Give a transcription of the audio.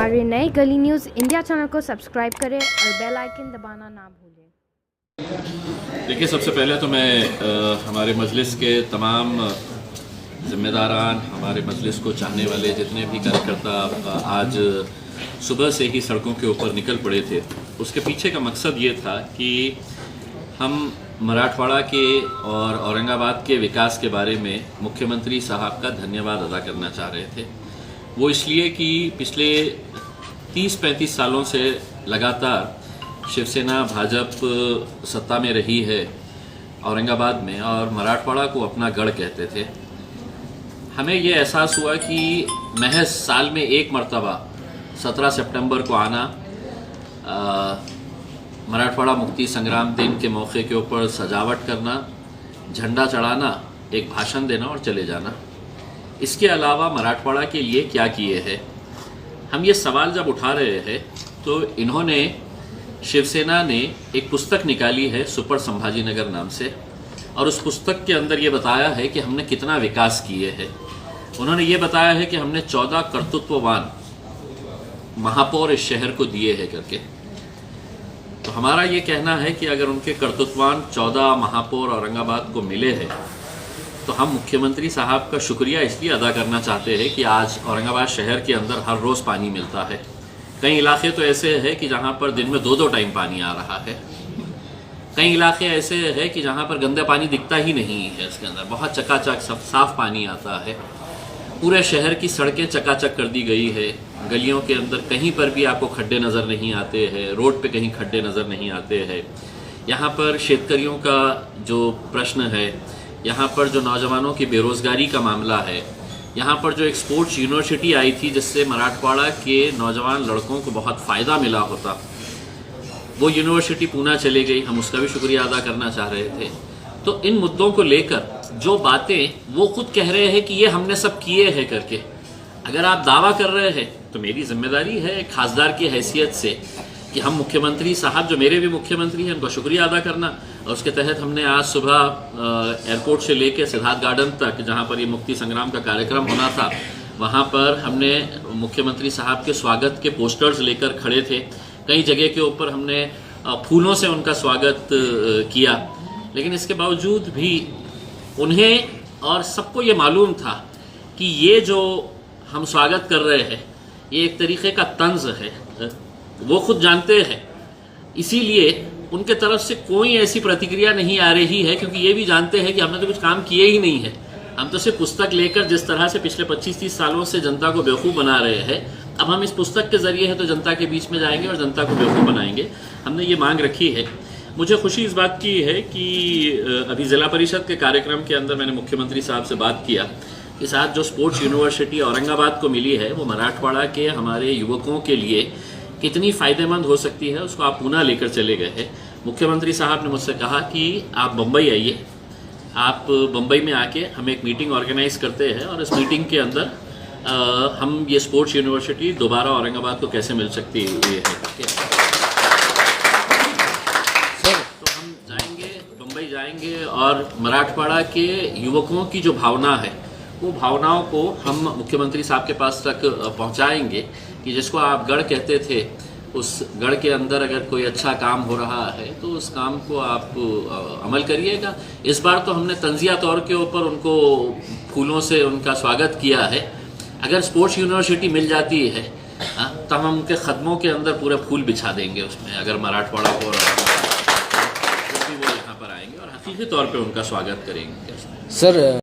हमारे नए गली न्यूज़ इंडिया चैनल को सब्सक्राइब करें और बेल आइकन दबाना ना भूलें। देखिए, सबसे पहले तो मैं हमारे मजलिस के तमाम ज़िम्मेदारान, हमारे मजलिस को चाहने वाले जितने भी कार्यकर्ता आज सुबह से ही सड़कों के ऊपर निकल पड़े थे, उसके पीछे का मकसद ये था कि हम मराठवाड़ा के और औरंगाबाद के विकास के बारे में मुख्यमंत्री साहब का धन्यवाद अदा करना चाह रहे थे। वो इसलिए कि पिछले 30-35 सालों से लगातार शिवसेना भाजपा सत्ता में रही है औरंगाबाद में, और मराठवाड़ा को अपना गढ़ कहते थे। हमें ये एहसास हुआ कि महज साल में एक मर्तबा 17 सितंबर को आना, मराठवाड़ा मुक्ति संग्राम दिन के मौके के ऊपर सजावट करना, झंडा चढ़ाना, एक भाषण देना और चले जाना, इसके अलावा मराठवाड़ा के लिए क्या किए हैं। हम ये सवाल जब उठा रहे हैं तो इन्होंने, शिवसेना ने एक पुस्तक निकाली है सुपर संभाजीनगर नाम से, और उस पुस्तक के अंदर ये बताया है कि हमने कितना विकास किए हैं। उन्होंने ये बताया है कि हमने 14 कर्तृत्ववान महापौर इस शहर को दिए हैं करके। तो हमारा ये कहना है कि अगर उनके कर्तृत्ववान 14 महापौर औरंगाबाद को मिले हैं तो हम मुख्यमंत्री साहब का शुक्रिया इसलिए अदा करना चाहते हैं कि आज औरंगाबाद शहर के अंदर हर रोज़ पानी मिलता है। कई इलाके तो ऐसे हैं कि जहाँ पर दिन में 2-2 टाइम पानी आ रहा है। कई इलाके ऐसे हैं कि जहाँ पर गंदा पानी दिखता ही नहीं है, इसके अंदर बहुत चकाचक साफ पानी आता है। पूरे शहर की सड़कें चकाचक कर दी गई है। गलियों के अंदर कहीं पर भी आपको खड्डे नज़र नहीं आते हैं, रोड पे कहीं खड्डे नज़र नहीं आते हैं। यहाँ पर शेतकरियों का जो प्रश्न है, यहाँ पर जो नौजवानों की बेरोज़गारी का मामला है, यहाँ पर जो एक स्पोर्ट्स यूनिवर्सिटी आई थी जिससे मराठवाड़ा के नौजवान लड़कों को बहुत फ़ायदा मिला होता, वो यूनिवर्सिटी पूना चले गई। हम उसका भी शुक्रिया अदा करना चाह रहे थे। तो इन मुद्दों को लेकर जो बातें वो खुद कह रहे हैं कि ये हमने सब किए हैं करके, अगर आप दावा कर रहे हैं तो मेरी जिम्मेदारी है एक खासदार की हैसियत से कि हम मुख्यमंत्री साहब, जो मेरे भी मुख्यमंत्री हैं, उनका शुक्रिया अदा करना। और उसके तहत हमने आज सुबह एयरपोर्ट से लेकर सिद्धार्थ गार्डन तक, जहाँ पर ये मुक्ति संग्राम का कार्यक्रम होना था, वहाँ पर हमने मुख्यमंत्री साहब के स्वागत के पोस्टर्स लेकर खड़े थे। कई जगह के ऊपर हमने फूलों से उनका स्वागत किया। लेकिन इसके बावजूद भी उन्हें और सबको ये मालूम था कि ये जो हम स्वागत कर रहे हैं ये एक तरीक़े का तंज है, वो खुद जानते हैं। इसीलिए उनके तरफ से कोई ऐसी प्रतिक्रिया नहीं आ रही है, क्योंकि ये भी जानते हैं कि हमने तो कुछ काम किए ही नहीं है। हम तो सिर्फ पुस्तक लेकर जिस तरह से पिछले 25-30 सालों से जनता को बेवकूफ़ बना रहे हैं, अब हम इस पुस्तक के ज़रिए है तो जनता के बीच में जाएंगे और जनता को बेवकूफ़ बनाएंगे। हमने ये मांग रखी है। मुझे खुशी इस बात की है कि अभी ज़िला परिषद के कार्यक्रम के अंदर मैंने मुख्यमंत्री साहब से बात किया कि साथ जो स्पोर्ट्स यूनिवर्सिटी औरंगाबाद को मिली है वो मराठवाड़ा के हमारे युवकों के लिए कितनी फ़ायदेमंद हो सकती है, उसको आप पूना लेकर चले गए हैं। मुख्यमंत्री साहब ने मुझसे कहा कि आप बम्बई आइए, आप बम्बई में आके हम एक मीटिंग ऑर्गेनाइज़ करते हैं और इस मीटिंग के अंदर हम ये स्पोर्ट्स यूनिवर्सिटी दोबारा औरंगाबाद को कैसे मिल सकती है। तो हम जाएंगे, बम्बई जाएंगे और मराठवाड़ा के युवकों की जो भावना है वो भावनाओं को हम मुख्यमंत्री साहब के पास तक पहुंचाएंगे कि जिसको आप गढ़ कहते थे, उस गढ़ के अंदर अगर कोई अच्छा काम हो रहा है तो उस काम को आप अमल करिएगा। इस बार तो हमने तंजिया तौर के ऊपर उनको फूलों से उनका स्वागत किया है। अगर स्पोर्ट्स यूनिवर्सिटी मिल जाती है तो हम उनके कदमों के अंदर पूरे फूल बिछा देंगे उसमें, अगर मराठवाड़ा को वो यहाँ पर आएंगे और हकीकी तौर पे उनका स्वागत करेंगे। सर